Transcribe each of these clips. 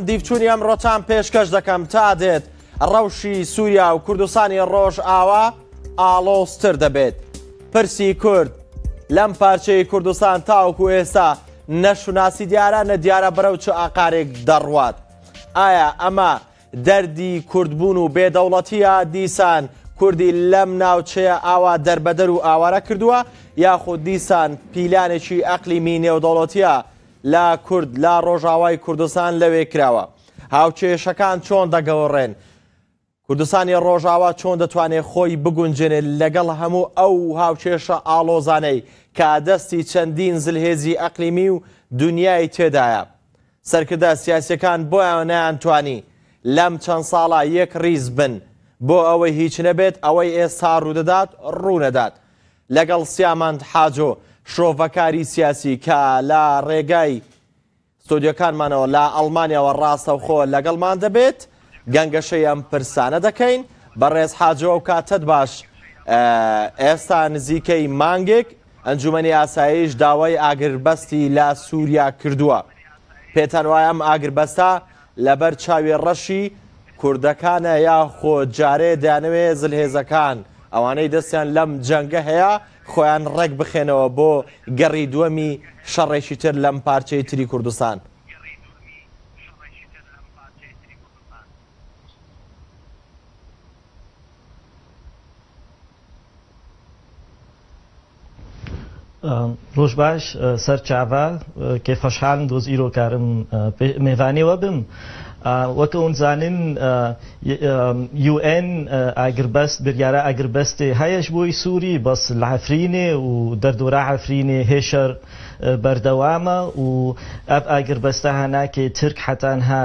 دیفچوونی ئەمڕۆتان پێشکەش دەکەم تا دێت ڕەوشی سووریا و کوردستانی ڕۆژ ئاوا ئاڵۆزتر دەبێت. پرسی کورد لەم پارچەی کوردستان تاوەکو ئێستا نەشوناسی دیارە نە دیارە بەرەو چ ئاقارێک دەڕوات. ئایا ئەمە دەردی کوردبوون و بێدەوڵەتیە دیسان کوردی لەم ناوچەیە ئاوا دەربەدەر و ئاوارە کردووە یاخود دیسان پیلانێکی ئەقلیمی نێودەوڵەتیە لا کورد لا ڕۆژاوای کوردستان لەوێ کراوە. هاوچێشەکان چۆن دەگەوڕێن؟ کوردستانی ڕۆژاوا چۆن دەتوانێت خۆی بگونجێنێت لەگەڵ هەموو ئەو هاوچێشە ئاڵۆزانەی کە دەستی چەندین زلهێزی ئەقلیمی و دنیای تێدایە. سەرکردە سیاسیەکان بۆیان نەیانتوانی لەم چەند ساڵە یەک ڕیز بن بۆ ئەوەی هیچ نەبێت ئەوەی ئێستا ڕوودەدات ڕوونەدات. لەگەڵ سیامەند حاجۆ شرۆڤەکاری سیاسی کە لە ڕێگای ستۆدیۆکانمانەوە لە ئەڵمانیاوە ڕاستەوخۆ لەگەڵمان دەبێت گەنگەشەی ئەم پرسانە دەکەین. بەڕێز حاجۆ و کاتت باش. ئێستا نزیکەی مانگێک ئەنجومەنی ئاسایش داوای ئاگربەستی لە سووریا کردووە. پێتان وایە ئەم ئاگربەستە لەبەر چاوی ڕەشی کوردەکانە یاخۆ جارێ دەیانەوێت زلهێزەکان ئەوانەی دەستیان لەم جەنگە هەیە خۆیان ڕێک بخێنەوە بۆ گەڕی دووەمی شەڕێکی تر لەم پارچەی تری کوردستان. ڕۆژ باش سەر چاوا کێ خۆشحاڵم دۆز ئیرۆکارم میێوانەوە بم. وەکە ئونزانن UN ئاگربەست بریارە ئاگربەستێ هەیەش بۆی سووری بەس لە عەفرینێ و دەردۆرا عەفرینێ هێشەر بەردەوامە و ئەف ئاگربەستە هەناکێ ترک حەتانها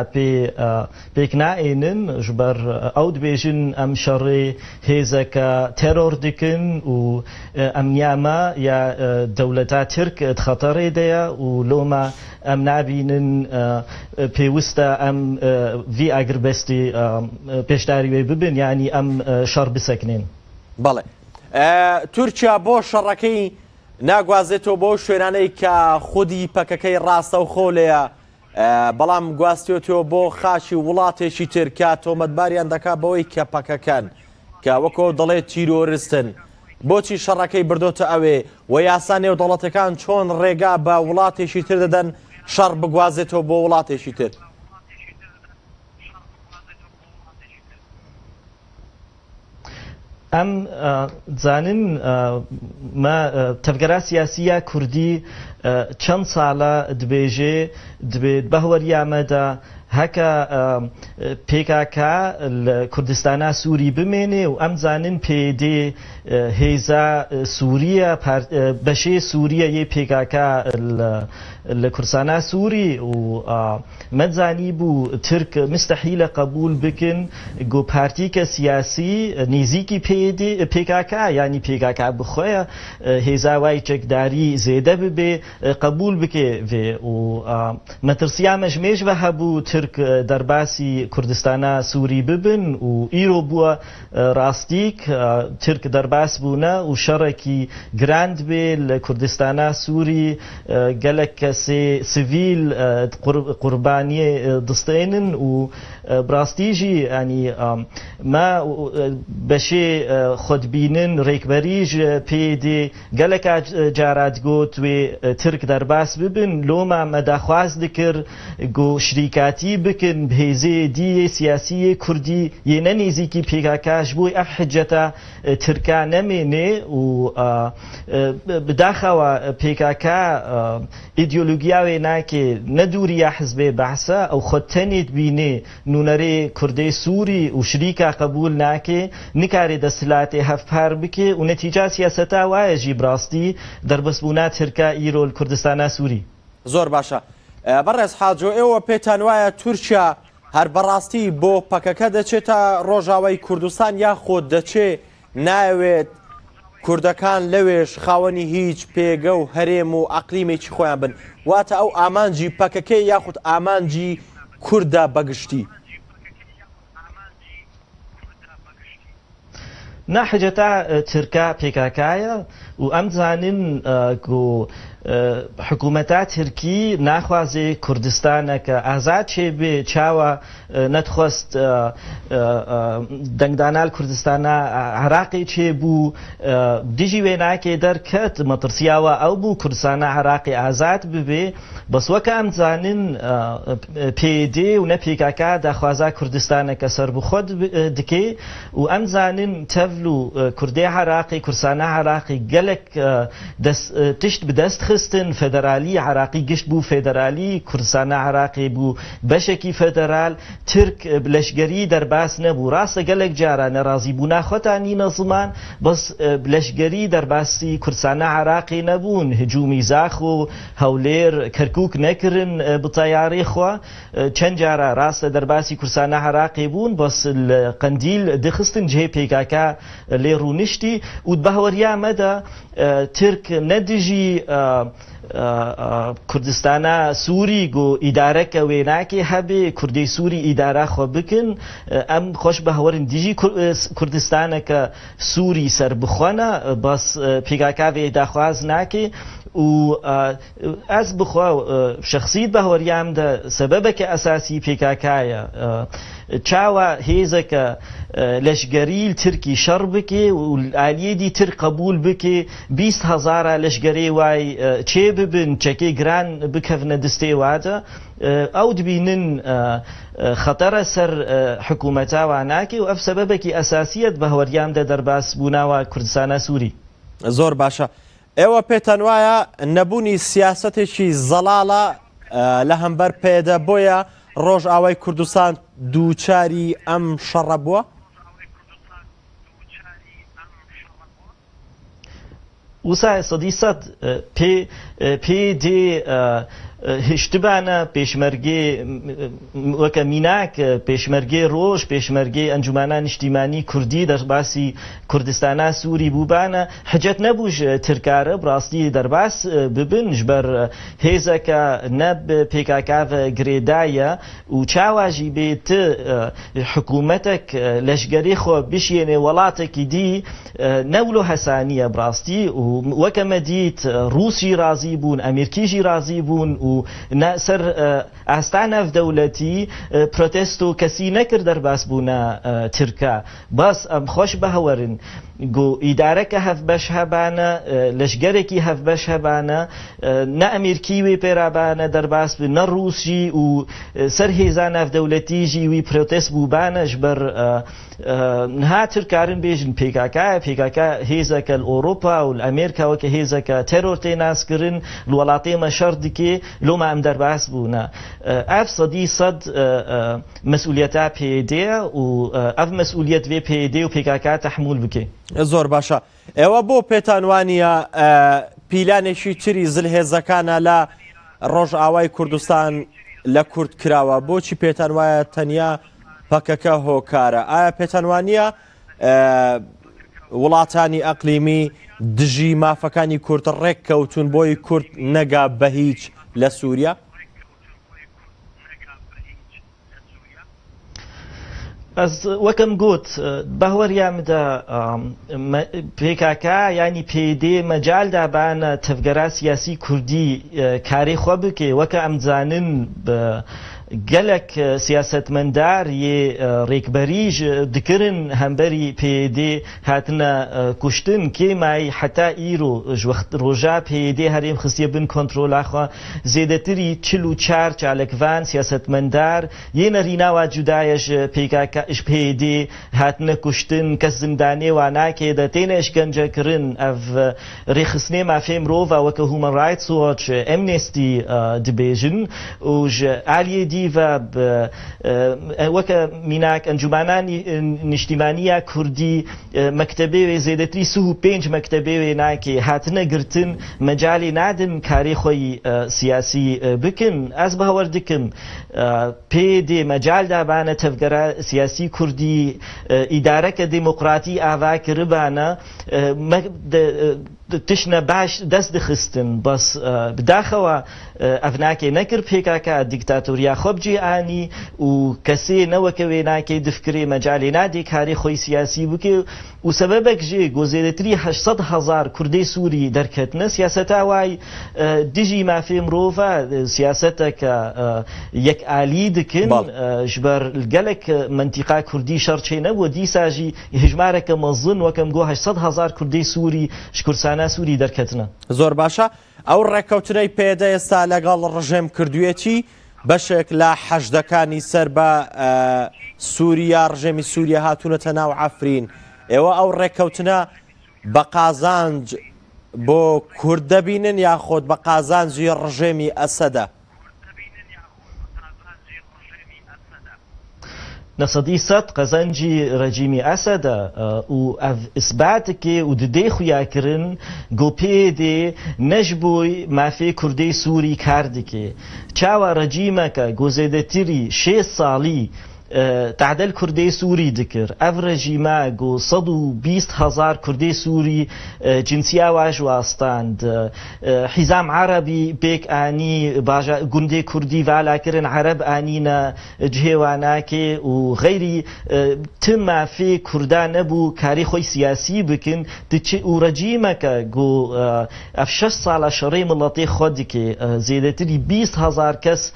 پێک نائێنن ژبەر ئەو دبێژن ئەم شەڕێ هێزەکە تێرۆر دکن و ئەمنیامە یا دەوڵەتا ترک خەتەڕێ دەیە و لۆمە ئەم نابینن پێویستە ئەم ڤی ئاگربەستی پێشداری وێ ببن ینی ئەم شەڕ بسەکنێن. بەڵێ تورکیا بۆ شەڕەکەی ناگوازێتەوە بۆ شوێنانەی کە خودی پەکەکەی ڕاستەوخۆ لێیە بەڵام گواستێتەوە بۆ خاچی وڵاتێکی تر کە تۆمەتباریان دەکات بەوەی کە پەکەکەن کە وەکۆ دەڵێت تیرۆریستن. بۆچی شەڕەکەی بردۆتە ئەوێ و یاسا نێودەوڵەتەکان چۆن ڕێگا بە وڵاتێکی تر دەدەن شەڕ بگوازێتەوە بۆ وڵاتێکی تر؟ ئەم زانن تەفگەرا سیاسیە کوردی چەند ساڵە دبێژێ دبێت بەهوەریامەدا هەکە پێکاکە لە کوردستانە سووری بمێنێ و ئەم زانن پێدێ هێزا سووریە بەشێ سووریە یە پێکاکە لە کوردستانە سووری و مەزانی بوو ترک مستەحیلە قبول بکن گۆ پارتیکە سیاسی نێزیکی پێکاکە ینی پێکاکە بخۆیە هێزاوای چەکداری زێدە ببێ قبول بکێ و مەترسیامەش مێژ بە هەبوو ترک دەرباسی کوردستانە سووری ببن و ئیرۆ بووە ڕاستیک ترک دەرباس بوونە و شەڕێکی گراند بێ لە کوردستانە سووری گەلک کەسێ سڤیل قوربانیە دەستێنن و براستیژی ئەنی ما بەشێ خۆدبینن ڕێکبەریژ پێدێ گەلەکە جارات گوت وێ ترک دەرباس ببن لۆمە مەداخواز دکرد گۆ شریکاتی بکن بهێزێ دیە سیاسیە کوردی یێنە نێزیکی پێکاکاش بۆی ئەف حجەتە ترکا نەمێنێ و بداخەوە پێکاکە ئیدیۆلۆگیاوێ ناکێ نەدووریە حزبێ بەحسە ئەو خۆتەنێت بینێ نونەرێ کوردەی سووری و شریکە قبول ناکێ نکارێ دەسلاتێ هەفپار بکێ و نەتیجا سیاسەتا وایەژی براستی دەربەسبوونا ترکا ئیرۆ کوردستانە سووری. زۆر باشە. بەڕێز حاجۆ ئێوە پێتان وایە تورکیا هەر بەڕاستی بۆ پەکەکە دەچێتە ڕۆژاوای کوردستان یاخۆ دەچێ ناوێت کوردەکان لەوێش خاوەنی هیچ پێگە و هەرێم و ئەقلیمێکی خۆیان بن واتە ئەو ئامانجی پەکەکەی یاخود ئامانجی کووردە بەگشتی؟ نەحجەتا ترکا پێکاکایە و ئەم زانن حکوومەتا ترکی ناخوازێ کوردستانەکە ئازاد چێ بێ چاوە نەتخواست دەنگدانال کوردستانە عراقی چێ بوو دژی وێ ناکێ دەرکەت مەترسیاوە ئەو بوو کوردستانە عراقی ئازاد ببێ بەس وەکە ئەمزانن پێدێ و نە پێکاکا داخوازا کوردستانەکە سەربخۆ دکێ و ئەمزانن تەڤل و کوردی عراقی کورسانە عراقی گەلک تشت بدەست خستن فێدەرالی عراقی گشت بوو فێدەرالی کوردستانە عراقی بوو بەشێکی فێدەرال ترک لەشگەری دەرباس نەبوو ڕاستە گەلک جارە نەڕازی بوونا خۆتانی نەزمان بەس لەشگەری دەرباسی کوردستانە عراقی نەبوون هجومی زاخ و هەولێر کەرکووک نەکردن بتەیاری خوا چەند جارە ڕاستە دەرباسی کوردستانە عراقی بوون بەس قەندیل دەخستن جێ پێکاکە لێ ڕوونشتی و بەهەوەریا مەدە ترک نەدژی کوردستانە سووری گۆ ئیدارەکە وێناکێ هەبێ کوردی سووری ئیدارە خۆ بکن ئەم خۆش بەهەوەرن دژی کوردستانەکە سووری سەر بخۆنە بەس پێکاکا وێ داخواز ناکێ و ئەس بخوا شخصیت بەهەوەریامدا سەبەبەکە ئەساسی پێکاکایە چاوە هێزەکە لەشگەری ترکی شەڕ بکێ و ئالیەدی تر قبول بکێ 20,000 لەشگەرێ وای چێ ببن چەکێ گران بکەونە دەستێ واتە ئەو دبینن خەتەرە سەر حکوومەتاوە ناکێ و ئەف سەبەبێکی ئەساسیەت بەهەوەریامدا دەرباس بووناوە کوردستانە سووری. زۆر باشە. ئێوە پێتان وایە نەبوونی سیاسەتێکی زەڵاڵە لە هەمبەر پێدە بۆیە ڕۆژئاوای کوردستان دووچاری ئەم شەڕە بووە؟ وسای سەدی سەد پێ دێ هشتبانە پێشمەرگێ وەکە میناک پێشمەرگێ ڕۆژ پێشمەرگێ ئەنجومانە نیشتیمانی کوردی دەرباسی کوردستانە سووری بووبانە حجەت نەبووش ترکارە بڕاستی دەرباس ببنش بەر هێزەکە نەب پێکاکاوە گرێدایە و چاواژی بێت حکوومەتێک لەشگەری خۆ بشێنێ وڵاتێکی دی نەولۆ هەسانیە بڕاستی و وەکەمە دیت ڕووسی رازی بوون ئەمریکیژی رازی بوون و سەر ئاستانە دەوڵەتی پرۆتێست و کەسی نەکرد دەرباس بوونە ترکە بەس ئەم خۆش بەهەوەرن گۆ ئیدارەکە هەف بەش هەبانە لەشگەرێکی هەف بەش هەبانە نە ئەمریکی وێ پێرابانە دەرباس بن نە ڕووسی و سەر هێزان ناودەوڵەتیژی وی پرۆتێست بووبانەش بەر نها ترکارن بێژن پێکاکە هێزەکە ئۆروپا و ئەمریکا وەکە هێزەکە تەرۆر تێناسکردن وڵاتێمە شەڕ دکێ لۆمە ئەم دەرباس بوونە ئەف سەدی سەد مەسئولیەتا پێدێ و ئەف مەسئولیەت وێ پێدێ و پێکاکە تەحموول بکێ. زۆر باشە. ئێوە بۆ پێتان وانییە پیلانێکی تری زلهێزەکانە لە ڕۆژئاوای کوردستان لە کورد کراوە بۆچی پێتان وایە تەنیا پەکەکە هۆکارە؟ ئایا پێتان وانییە وڵاتانی ئەقلیمی دژی مافەکانی کورد ڕێک کەوتون بۆی کورد نەگا بە هیچ لە سووریا؟ ئەس وەکەم گوت بەهوەریامدا پێکاکە ینی پێدێ مەجالدا بانە تەفگەرا سیاسی کوردی کارێ خۆ بکێ وەکە ئەمزانن گەلک سیاستمەندار یێ ڕێکبەریش دکردن هەمبەری پێدێ هاتنە کوشتن کێمای حتا ئیرۆ ڕۆژا پێدێ هەرێم خستیە بن کۆنترۆلاخوا زێدەتری 44 چالکڤان سیاستمەندار یێنە ڕیناوە جودایەش پێکاکەش پێدێ هاتنە کوشتن کەس زندانێ وا ناکێ دەتێنە ئەشکەنجەکردن ئەڤ ڕێخستنێ مافێ مرۆڤ وەکە هومەن ڕایتس وۆچ ئەمنێستی دبێژن وژ ئالیێدی وەکە میناک ئەنجومانانی نیشتیمانیە کوردی مەکتەبێوێ زێدەتری 35 مەکتەبێوێ ناکێ هاتنە گرتن مەجالی نادن کاری خۆی سیاسی بکن ئەس بەهەوەر دکم پێدێ مەجالدا بانە تەفگەرە سیاسی کوردی ئیدارەکە دموقراتی ئاوا کردبانە تشنە باش دەست دخستن بەس بداخەوە ئەڤناکێ نەکرد پێکاکە دیکتاتۆریا خۆ وەبجێ ئانی و کەسێ نەوەکەوێ ناکەی دفکرێ مەجاالێ نادێ کاری خۆی سیاسی بکێ و سەبەبێک ژێ گۆزێرەتری 800,000 کوردی سووری دەرکەتنە سیاسەتا وای دژی مافێ مرۆڤ سیاسەتەکە یەک ئالی دکن ژبەر گەلێک منتیقا کوردی شەڕچێ نەبووە دیساژی هژمارەکە مەزن وەکەم گۆ 800,000 کوردی سووری شکورسانە سووری دەرکەتنە. زۆر باشە ئەو ڕێککەوتنەی پێدە ئێستا لەگەڵ ڕژێم کردوێتی بەشێک لە حەشدەکانی سەر بە سووریا ڕژێمی سووریا هاتوونەتە ناو عەفرین ئێوە ئەو ڕێککەوتنە بە قازانج بۆ کورد دەبینن یاخۆت بە قازانجی ڕژێمی ئەسەدە؟ نەسەدی سەد قەزەنجی ڕەجیمی ئەسەدە و ئەڤ ئیسباتێکێ و ددەی خویاکردن گۆپێدێ نەش بۆی مافێ کوردەی سووری کاردکێ چاوە ڕەجیمەکە گۆزێدەتری 6 ساڵی تعدل کوردی سووری دکر ئەڤ ڕەژیمە گۆ 120,000 کوردی سووری جنسیا واژ واستاند حیزام عربی پێک ئانی گوندێ کوردی والاکردن عرب ئانینە جهێواناکێ و غەیری تم مافێ کووردا نەبوو کاری خۆی سیاسی بکن و ڕەجیمەکە گۆ ئەف 6 ساڵە شەڕێی مڵەتێ خۆ دکێ زێدەتری 20,000 کەس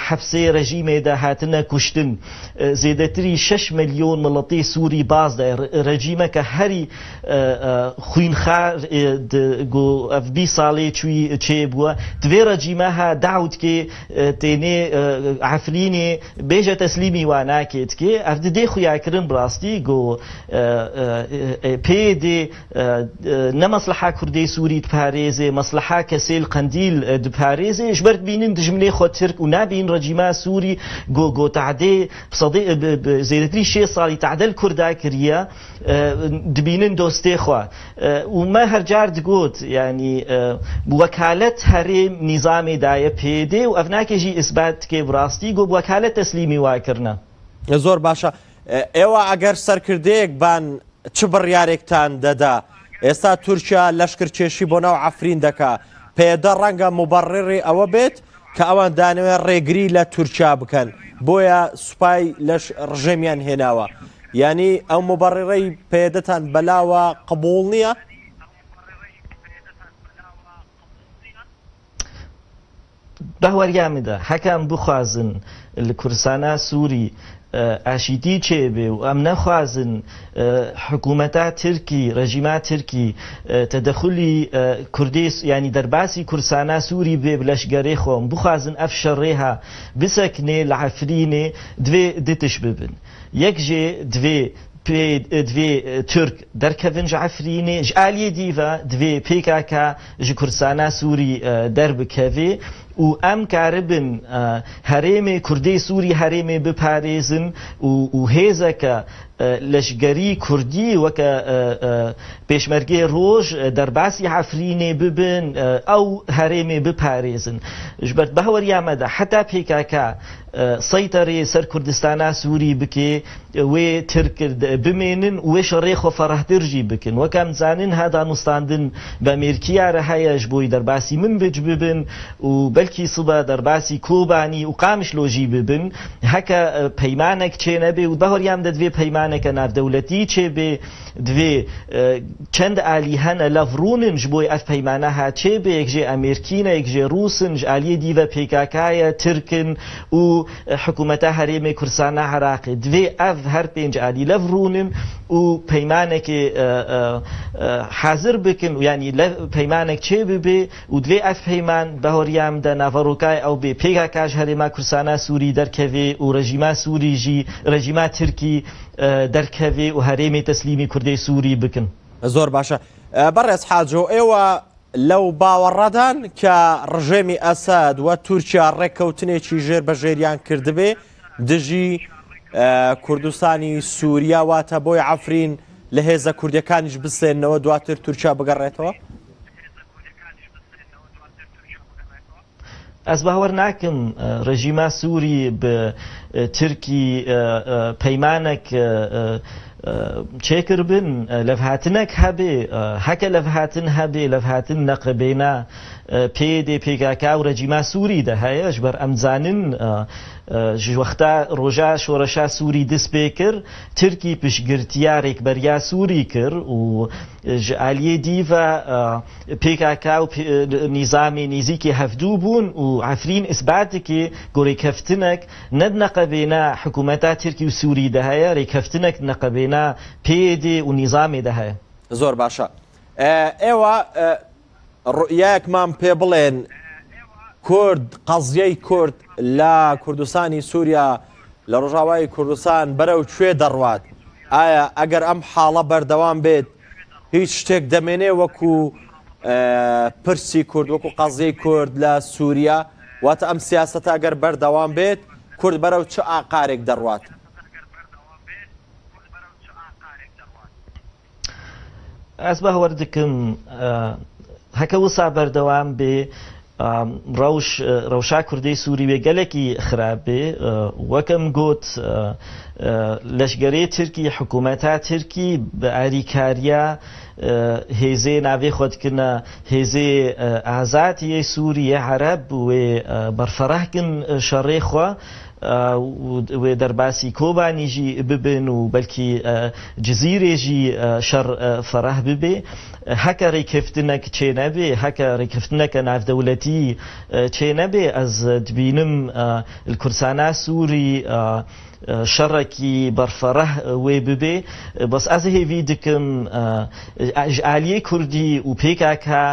حەبسەی ڕەژیمێدا هاتنە کوشتن زێدەتری 6 ملیۆن مڵەتی سووری بازدا ڕەجیمەکە هەری خوینخار 20 ساڵێ چووی چێ بووە دوێ ڕەجیمەها داوتکێ تێنێ عەفرینێ بێژە تەسلیمی واناکێت کێ ئەف ددێ خویاکردن بڕاستی گۆ پێدێ نەمەسلحا کوردی سووری دپارێزێ مەسلحا کەسێل قەندیل دپارێزێ ژبەر بینن دژمنێ خۆ ترک و نابین ڕەجیمە سووری گۆ تعدێ زێدەتری 6 ساڵی تعدل کووردا کردە دبینن دۆستێ خوا ومە هەرجار دگوت ینی وەکالەت هەرێم نیزامێدایە پێدێ و ئەف ناکێژی ئیسبات کێ بڕاستی گۆ وەکالەت تەسلیمی واکردنە. زۆر باشە ئێوە ئەگەر سەرکردەیەک بان چ بڕیارێکتان دەدا ئێستا تورکیا لەشکرکێشی بۆ ناو عەفرین دەکا پێدە ڕەنگە موبەڕێڕی ئەوە بێت کە ئەوان دانەوێت ڕێگری لە تورکیا بکەن بۆیە سوپای لەش ڕژێمیان هێناوە ینی ئەو مبەڕێڕەی پێدەتان بەلاوە قبوڵ نییە؟ بەوەریامدا هەکەم بخوازن لە کوردستانە سووری ئاشیتی چێبێ و ئەم نەخوازن حکوومەتا ترکی ڕەژیما ترکی تەدەخلی کوردی ینی دەرباسی کورسانە سووری بێ لەشگەرێ خۆم بخوازن ئەف شەڕێها بسەکنێ لە عەفرینێ دوێ دتش ببن یەک ژێ دوێ تورک دەرکەون ژ عەفرینێ ژ ئالیە دیڤە دوێ پێکاکە ژ کورسانە سووری دەربکەوێ و ئەم کاربن هەرێمێ کوردی سووری هەرێمێ بپارێزن و هێزەکە لەشگەری کوردی وەکە پێشمەرگێ ڕۆژ دەرباسی عەفرینێ ببن ئەو هەرێمێ بپارێزن ژبەر بەهەوەریامەدا حتا پێکاکە سەیتەرێ سەر کوردستانە سووری بکێ وێ ترک بمێنن وێ شەڕێ خۆ فەڕەحترژی بکن وەکەم زانن هەدانوستاندن بە ئەمریکیارە هەیەش بۆی دەرباسی من بج ببن و بەلکی سوبە دەرباسی کۆبانی و قامشلۆژی ببن هەکە پەیمانێک چێ نەبێ و بەهۆریام دەدوێ پەیمانێکە ناودەوڵەتی چێ بێ دوێ چەند ئالی هەنە لەڤڕونن ژ بۆی ئەف پەیمانە هاچێ بێ یەکژێ ئەمریکینە یەکژێ ڕووسن ژ ئالیە دیڤە پێکاکایە ترکن و حکوومەتە هەرێمێ کورسانە عێراقی دوێ ئەف هەر پێنج ئالی لەڤڕونن و پەیمانێکی حازر بکن و ینی پەیمانێک چێ ببێ و دوێ ئەف پەیمان بەهۆریامدا ناڤەڕۆکای ئەو بێ پێکاکاژ هەرێما کورسانە سووری دەرکەوێ و ڕەژیما سووریژی ڕەژیما ترکی دەرکەوێ و هەرێمی تەسلیمی کوردی سووری بکن. زۆر باشە بەڕێز حاجۆ ئێوە لەو باوەڕەدان کە ڕژێمی ئەسەد و تورکیا ڕێککەوتنێکی ژێر بە ژێریان کردبێ دژی کوردستانی سووریا واتە بۆی عەفرین لە هێزە کوردیەکانیش بسێنەوە دواتر تورکیا بگەڕێتەوە؟ ئەس باوەڕ ناکەم ڕێژیما سووری بە ترکی پەیمانێک چێکر بن لەڤهاتنەك هەبێ هەکە لەڤهاتن هەبێ لەڤهاتن نەقبێنا پێدێ پێکاکا و رەجیما سووری دەهەیە ژبەر ئەمزانن وەختا ڕۆژا شۆڕەشا سووری دەست پێ کرد ترکی پشگرتیارێک بەریا سووری کرد و ئالیێ دیڤە پێکاکا و نیزامی نزیکی هەفتوو بوون و عفرین ئیسباتێکی گۆڕێکەفتنێک نەد نەقەبێنا حکوومەتا ترکی و سووری دەهەیە ڕێکەفتنێک نەقەبێنا پێدێ و نیزامێ دەهەیە. زۆر باشە. ئێوە ڕوئیەکمان پێ بڵێن کورد قەزیەی کورد لە کوردستانی سووریا لە ڕۆژاوای کوردستان بەرەو کوێ دەڕوات؟ ئایا ئەگەر ئەم حاڵە بەردەوام بێت هیچ شتێک دەمێنێ وەکو پرسی کورد وەکو قەزیەی کورد لە سووریا؟ واتە ئەم سیاسەتە ئەگەر بەردەوام بێت کورد بەرەو چ ئاقارێک دەڕوات؟ ئەس باوەڕ دەکەم هەکە وسا بەردەوام بێ ڕەوشا کوردەی سووری وێ گەلێکی خراپ بێ وەکەم گوت لەشگەرەی ترکی حکوومەتا ترکی بە ئاریکاریە هێزێ ناوێ خۆتکردنە هێزێ ئازاتیە سووریە عەرەب وێ بەرفەڕەحکن شەڕێخوا وێ دەرباسی کۆبانیژی ببن و بەلکی جزیرێژی شەڕ فەڕەح ببێ هەکە ڕێکەفتنەک چێ نەبێ هەکە ڕێکەفتنەکە ناودەوڵەتی چێ نەبێ ئەس دبینم کوردستانە سووری شەڕێکی بەرفەڕەح وێ ببێ بەس ئەس هێوی دکم ئالیەی کوردی و پێکاکە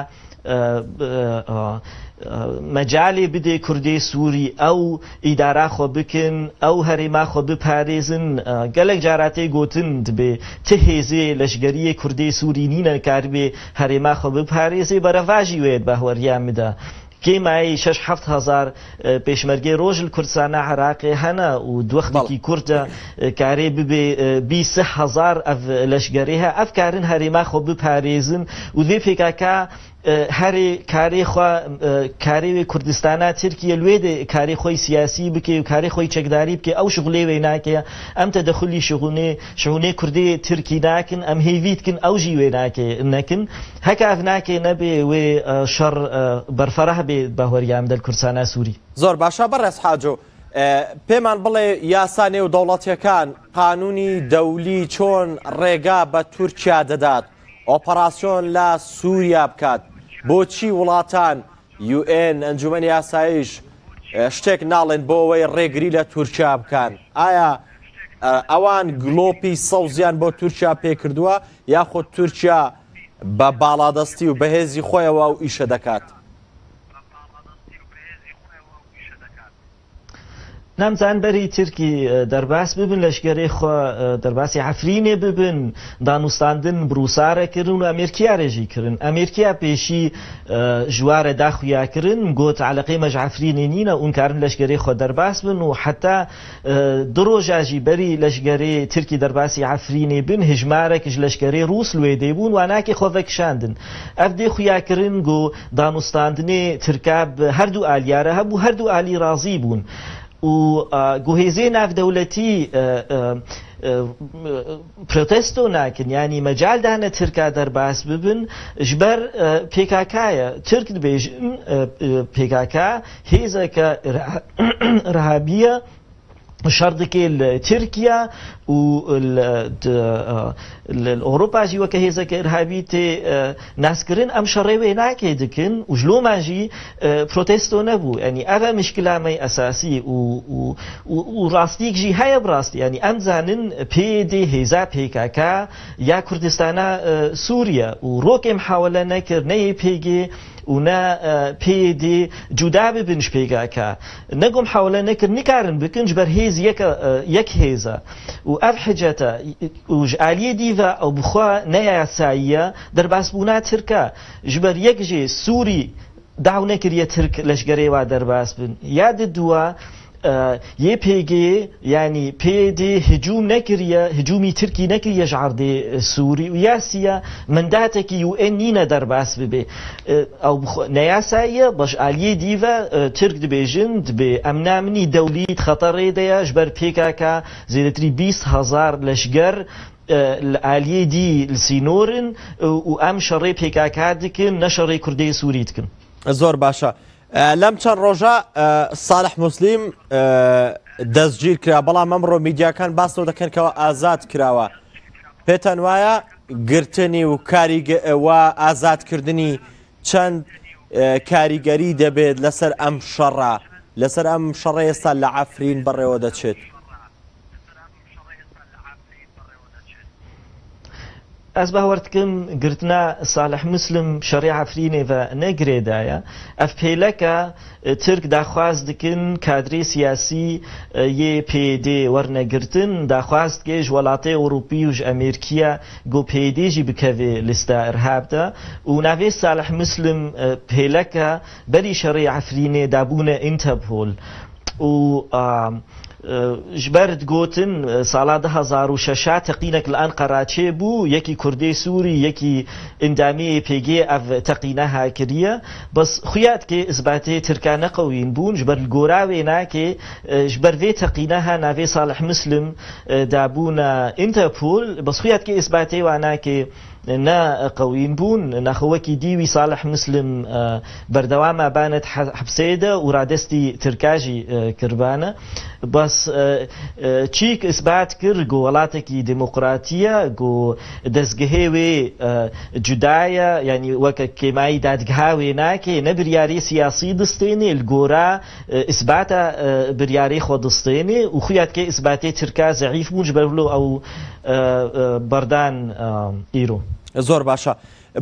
مەجالێ بدێ کوردی سووری ئەو ئیدارا خۆ بکن ئەو هەرێما خۆ بپارێزن گەلێک جاراتەی گوتن دبێ تە هێزێ لەشگەریە کوردی سووری نینە کاربێ هەرێما خۆ بپارێزێ بەرەڤاژی وێت بەهوەریان مدا کێمایی 6-7 هزار پێشمەرگەی ڕۆژل کوردستانە عراقی هەنە و دووەختێکی کوردە کارێ ببێ 20 هزار ئەف لەشگەرێ ئەف کارن هەرێما خۆ بپارێزن و دێ پێکاکە هەرێ کارێ کوردستانە ترکیە لێدێ کاری خۆی سیاسی بکێ و کاری خۆی چەکداری بکێ ئەو شغلێ وێ ناکێ ئەم تەدەخلی شغونێ کوردی ترکی ناکن ئەم هێویتکن ئەو ژی وێ نەکن هەکاف ناکێ نەبێ وێ شەڕ بەرفەڕەح بێ بەهوەریان دەل کوردستانە سووری. زۆر باشە بەڕێز حاجۆ پێمان بڵێ یاسا نێودەوڵەتیەکان قانونی دەولی چۆن ڕێگا بە تورکیا دەدات ئۆپەراسیۆن لە سووریا بکات بۆچی وڵاتان UN ئەنجومەنی یاساییش شتێک ناڵێن بۆ ئەوەی ڕێگری لە تورکیا بکەن؟ ئایا ئەوان گلۆپی سەوزیان بۆ تورکیا پێکردووە یاخود تورکیا بە باڵادەستی و بەهێزی خۆیەوە و ئیشە دەکات؟ نامزان بەری ترکی دەرباس ببن لەشگەرەی خۆ دەرباسی عەفرینێ ببن دانوستاندن بروسارەکردن و ئەمریکیارێژی کردن ئەمریکیا پێشی ژوارە داخویاکردن گوت عەلەقەی مەژ عەفرینێ نینە ئونکارن لەشگەرەی خۆ دەرباس بن و حتا درۆژاژی بەری لەشگەرەی ترکی دەرباسی عەفرینێ بن هژمارێکش لەشگەرەی ڕووس لێ دەبوون واناکێ خۆڤەکشاندن ئەف دێ خویاکردن گۆ دانوستاندنێ ترکا هەردوو ئالیارە هەبوو هەردوو ئالی ڕازی بوون و گوهێزەی ناودەوڵەتی پرۆتێستۆ ناکن ینی مەجال دانە ترکا دەرباس ببن ژبەر پێکاکایە ترک دبێژن پێکاکا هێزەکە ڕەهابیە شەردەکێ ترکیا و ئۆروپاژی وەکە هێزەکە ئەرهابی تێ ناسکردن ئەم شەڕێوێ ناکێ دکن و ژلۆماژی پرۆتێستۆ نەبوو ینی ئەvە مشکلامەی ئەساسی و ڕاستیەکژی هەیە بڕاستی ینی ئەم زانن پێدێ هێزا پێکاکە یا کوردستانە سووریە و ڕۆکێم حاوەلە نەکرد نەیە پێگێ و نە پێدێ جودا ببنش پێکاکە نەگۆم حاوەلە نەکرد نکارن بکنج بەر هێز یەک هێزە و ئەف حجەتە و ئالیە دیڤە ئەو بخوا نەیاساییە دەرباسبوونا ترکە ژبەر یەک ژێ سووری داو نەکردیە ترک لەشگەرێوا دەرباس بن یادت دووە یه پێگێ ینی پێدێ هجوم نەکردیە هجومی ترکی نەکردیە ژعاردێ سووری و یاسیە منداتێکی UN نینە دەرباس ببێ ئەو نەیاساییە بەش ئالیە دیڤە ترک دبێژن دبێ ئەمنامنی دەولیت خەتەڕێدەیە ژبەر پێکاکە زێدەتری 20 هزار لەشگەر عالیە دی سینۆرن و ئەم شەڕێ پێکاکا دکن نە شەڕێ کوردی سووری دکن. زۆر باشە. لەم چەند ڕۆژە ساڵح موسلیم دەستگیر کرا، بەڵام ئەمڕۆ میدیاکان باسەوە دەکەن کەەوە ئازاد کراوە. پێتان وایە گرتنی و کاریگەوە ئازادکردنی چەند کاریگەری دەبێت لەسەر ئەم شەڕە، لەسەر ئەم شەڕە ئێستا لە عەفرین بەڕێوە دەچێت؟ ئەس باوەڕدکەم گرتنا ساڵح موسلم شەڕی عەفرینێڤە نەگرێدایە ئەف پێلەکە ترک داخواز دکن کادرێ سیاسی یê پێدێ وەرنەگرتن داخواست کێژ وڵاتەی ئەوروپی وژ ئەمریکیە گۆ پێدێژی بکەوێ لستە ئەرهابدا و ناوێ ساڵح موسلم پێلەکە بەری شەڕی عەفرینێ دابوونە ئینتەرپۆل و ژبەرد گوتن ساڵا 2006 تەقینێک لە ئەنقەرا بوو، یەکی کوردی سووری یەکی ئەندامی پێگێ ئەف تەقینە هاکریە، بەس خویات کێ ئزباتێ ترکانە قەوین بوون ژبەر گۆراوێ ناکێ ژبەر vê تەقینە ها ناوێ ساڵح موسلم دابوونە ئینتەرپۆل، بەس خویات کێ ئزباتێ وا ناکێ نا قەوین بوون ناخەوەکی دیوی ساڵح موسلم بەردەوامە بانت حەبسێدە و ڕادستی ترکاژی کردبانە، بەس چیک ئیسبات کرد گۆ وڵاتێکی دموقراتیە گۆ دەستگەهێوێ جودایە، یعنی وەکە کێمایی دادگاوێ ناکێ نە بریاری سیاسی دەستێنێ گۆرا ئیسباتە بریاری خۆ دەستێنێ و خویات کێ ئیسباتێ ترکا زەعیف بوون ژبەرلۆ ئەو بەردان ئیرۆ. زۆر باشە.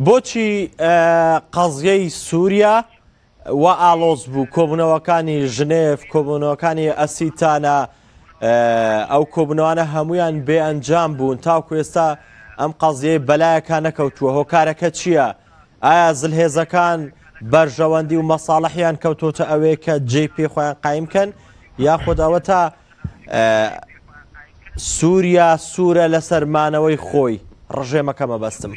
بۆچی قەزیەی سووریا و ئالۆز بوو کۆبوونەوەکانی ژنێف کۆبوونەوەکانی ئەسیتانە ئەو کۆبوونەوانە هەمویان بێ ئەنجام بوون تاوکو ئێستا ئەم قەزیەی بەلایەکان نەکەوتووە، هۆکارەکە چییە؟ ئایا زلهێزەکان بەرژەوەندی و مەساڵحیان کەوتۆتە ئەوەیە کە جێی پێ خۆیان قایم یاخود ئەوە تا سووریا سوورە لە سەرمانەوەی خۆی ڕژێمەکە مەبەستم؟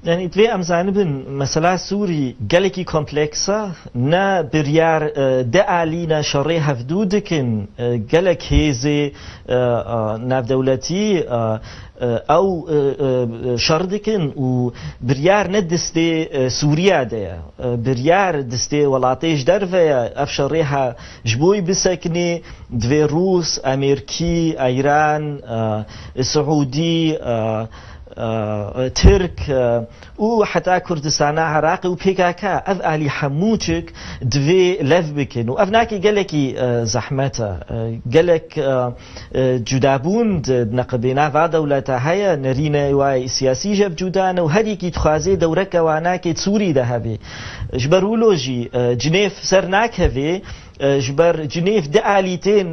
یعنی دوێ ئەمزانە بن مەسەلا سووری گەلێکی کۆمپلێکسە نە بریار دەعالینە شەڕێ هەفتوو دکن گەلێک هێزێ ناودەوڵەتی ئەو شەڕ دکن و بریار نەدەستێ سووریا دەیە بریار دەستێ وڵاتەیش دەرڤەیە ئەف شەڕێها ji بۆی بسەکنێ دوێ ڕووس ئەمریکی ئەیران سعودی ترک و حتا کوردستانە عراقی و پێکاکە ئەف ئالی هەمووچک دوێ لەف بکەن و ئەف ناکە گەلێکی زەحمەتە گەلێک جودابوون نەقبێناوا دەوڵەتە هەیە نەرینە وای سیاسیژە جودانە و هەرێکی توخوازێ دەورەکەوا ناکێت سووری دەهەبێ ژبەر ولۆژی جنێف سەر ناکەوێ ژبەر جنێف دەعالیتێن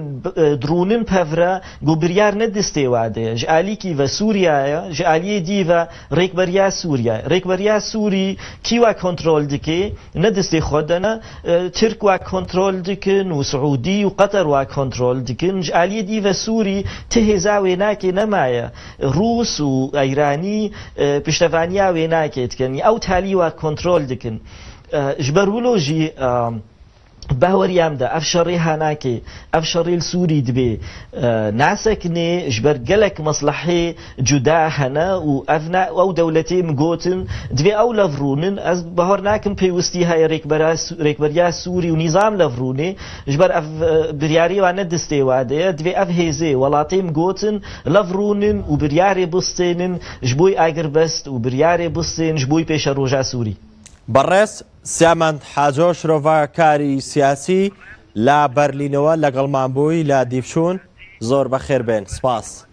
درونن پەڤرە گۆ بریار نەدەستێوادەیە ژ ئالیکی ڤە سووریایە ژ ئالیە دیڤە ڕێکبەریا سووریا ڕێکبەریا سووری کیوا کۆنترۆل دکێ نەدەستێ خۆدەنە ترک وا کۆنترۆل دکن و سعودی و قەتەر وا کۆنترۆل دکن ژ ئالیە دیڤە سووری تهێزاوێ ناکێ نەمایە ڕووس و ئەیرانی پشتەڤانیاوێ ناکێتکەنی ئەو تالی وا کۆنترۆل دکن ژبەر ولۆژی باوەریامدا ئەف شەڕێ هاناکێ ئەف شەڕێل سووری دبێ ناسەکنێ ژبەر گەلێک مەسلەحێ جودا هەنە و ئەو دەوڵەتێ مگوتن دوێ ئەو لەڤڕونن ئەس بەهۆر ناکەم پێویستی هەیە ڕێکبەریا سووری و نیزام لەڤڕونێ ژبەر ئەف بریاریوان نەدەستێوادەیە دوێ ئەف هێزێ وڵاتێ مگوتن لەڤڕونن و بریارێ بستێنن ژ بۆی ئاگربەست و بریارێ بستێن ژ بۆی پێشە ڕۆژا سووری. بەڕێز سیامەند حاجۆ شرۆڤکاری سیاسی لە بەرلینەوە لەگەڵمان بووی لە دیفشون زۆر بەخێر بێن. سپاس.